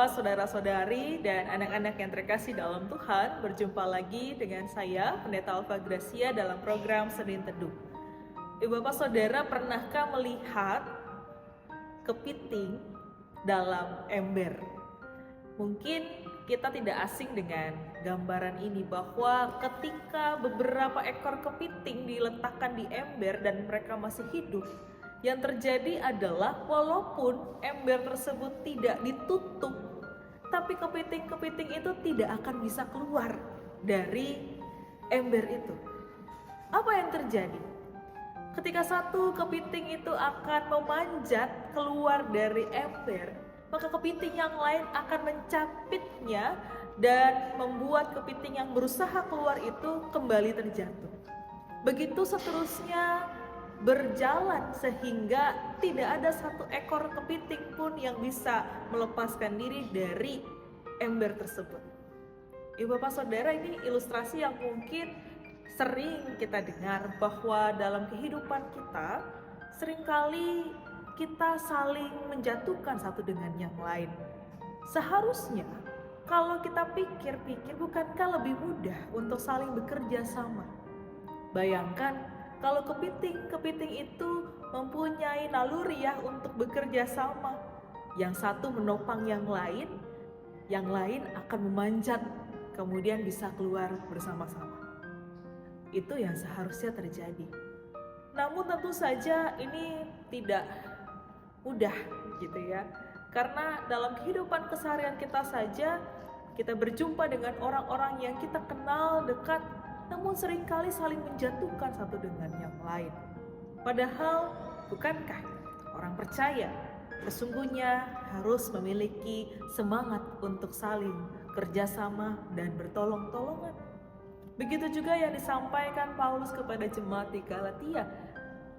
Bapak, saudara-saudari, dan anak-anak yang terkasih dalam Tuhan, berjumpa lagi dengan saya, Pendeta Alfa Gracia, dalam program Senin Teduh. Ibu Bapak Saudara, pernahkah melihat kepiting dalam ember? Mungkin kita tidak asing dengan gambaran ini, bahwa ketika beberapa ekor kepiting diletakkan di ember dan mereka masih hidup, yang terjadi adalah walaupun ember tersebut tidak ditutup, tapi kepiting-kepiting itu tidak akan bisa keluar dari ember itu. Apa yang terjadi? Ketika satu kepiting itu akan memanjat keluar dari ember, maka kepiting yang lain akan mencapitnya dan membuat kepiting yang berusaha keluar itu kembali terjatuh. Begitu seterusnya berjalan sehingga tidak ada satu ekor kepiting pun yang bisa melepaskan diri dari ember tersebut. Ibu Bapak Saudara, ini ilustrasi yang mungkin sering kita dengar, bahwa dalam kehidupan kita seringkali kita saling menjatuhkan satu dengan yang lain. Seharusnya kalau kita pikir-pikir, bukankah lebih mudah untuk saling bekerja sama? Bayangkan kalau kepiting-kepiting itu mempunyai naluri untuk bekerja sama. Yang satu menopang yang lain akan memanjat, kemudian bisa keluar bersama-sama. Itu yang seharusnya terjadi. Namun tentu saja ini tidak mudah gitu ya. Karena dalam kehidupan keseharian kita saja, kita berjumpa dengan orang-orang yang kita kenal dekat, namun seringkali saling menjatuhkan satu dengan yang lain. Padahal, bukankah orang percaya sesungguhnya harus memiliki semangat untuk saling kerjasama dan bertolong-tolongan? Begitu juga yang disampaikan Paulus kepada jemaat di Galatia.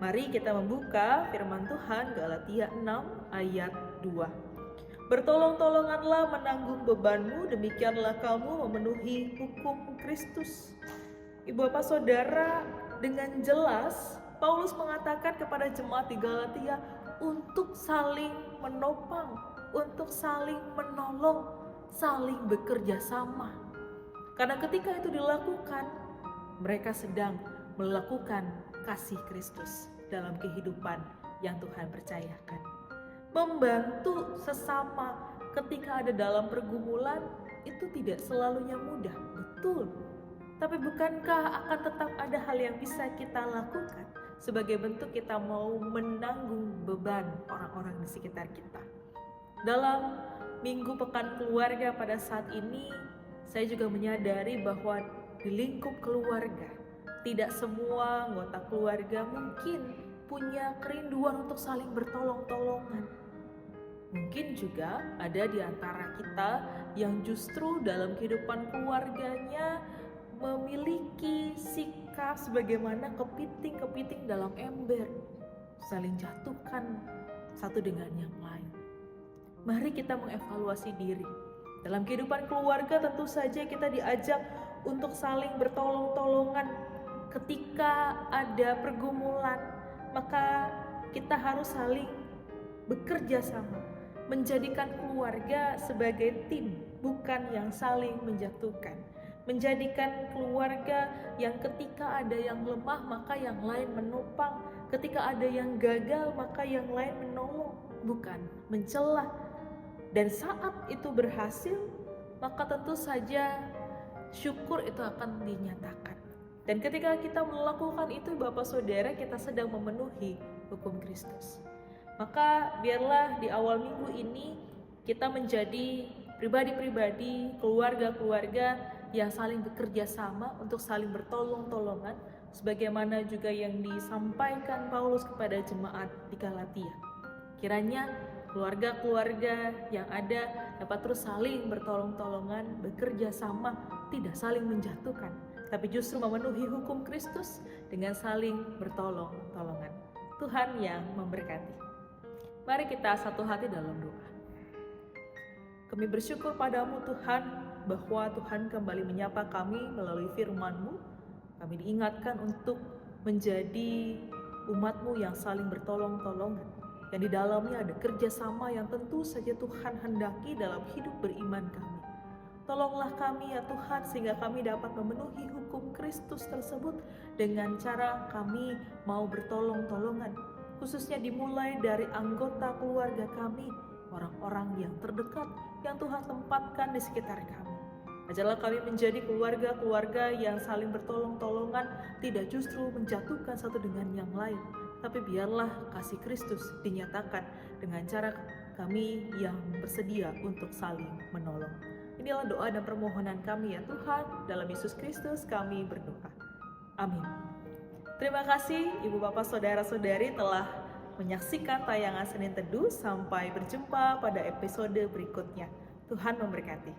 Mari kita membuka firman Tuhan, Galatia 6 ayat 2. Bertolong-tolonganlah menanggung bebanmu, demikianlah kamu memenuhi hukum Kristus. Ibu Bapak Saudara, dengan jelas Paulus mengatakan kepada jemaat di Galatia untuk saling menopang, untuk saling menolong, saling bekerja sama. Karena ketika itu dilakukan, mereka sedang melakukan kasih Kristus dalam kehidupan yang Tuhan percayakan. Membantu sesama ketika ada dalam pergumulan itu tidak selalunya mudah, betul. Tapi bukankah akan tetap ada hal yang bisa kita lakukan sebagai bentuk kita mau menanggung beban orang-orang di sekitar kita? Dalam Minggu Pekan Keluarga pada saat ini, saya juga menyadari bahwa di lingkup keluarga, tidak semua anggota keluarga mungkin punya kerinduan untuk saling bertolong-tolongan. Mungkin juga ada di antara kita yang justru dalam kehidupan keluarganya memiliki sikap sebagaimana kepiting-kepiting dalam ember, saling jatuhkan satu dengan yang lain. Mari kita mengevaluasi diri. Dalam kehidupan keluarga tentu saja kita diajak untuk saling bertolong-tolongan. Ketika ada pergumulan, maka kita harus saling bekerja sama, menjadikan keluarga sebagai tim, bukan yang saling menjatuhkan. Menjadikan keluarga yang ketika ada yang lemah maka yang lain menopang, ketika ada yang gagal maka yang lain menolong, bukan mencela. Dan saat itu berhasil, maka tentu saja syukur itu akan dinyatakan. Dan ketika kita melakukan itu, Bapak Saudara, kita sedang memenuhi hukum Kristus. Maka biarlah di awal minggu ini kita menjadi pribadi-pribadi, keluarga-keluarga yang saling bekerja sama untuk saling bertolong-tolongan, sebagaimana juga yang disampaikan Paulus kepada jemaat di Galatia. Kiranya keluarga-keluarga yang ada dapat terus saling bertolong-tolongan, bekerja sama, tidak saling menjatuhkan, tapi justru memenuhi hukum Kristus dengan saling bertolong-tolongan. Tuhan yang memberkati. Mari kita satu hati dalam doa. Kami bersyukur padamu Tuhan, bahwa Tuhan kembali menyapa kami melalui firman-Mu. Kami diingatkan untuk menjadi umat-Mu yang saling bertolong-tolongan. yang di dalamnya ada kerjasama yang tentu saja Tuhan hendaki dalam hidup beriman kami. Tolonglah kami ya Tuhan sehingga kami dapat memenuhi hukum Kristus tersebut dengan cara kami mau bertolong-tolongan, khususnya dimulai dari anggota keluarga kami, orang-orang yang terdekat yang Tuhan tempatkan di sekitar kami. Ajarlah kami menjadi keluarga-keluarga yang saling bertolong-tolongan, tidak justru menjatuhkan satu dengan yang lain, tapi biarlah kasih Kristus dinyatakan dengan cara kami yang bersedia untuk saling menolong. Inilah doa dan permohonan kami ya Tuhan, dalam Yesus Kristus kami berdoa. Amin. Terima kasih Ibu Bapak Saudara-saudari telah menyaksikan tayangan Senin Teduh. Sampai berjumpa pada episode berikutnya. Tuhan memberkati.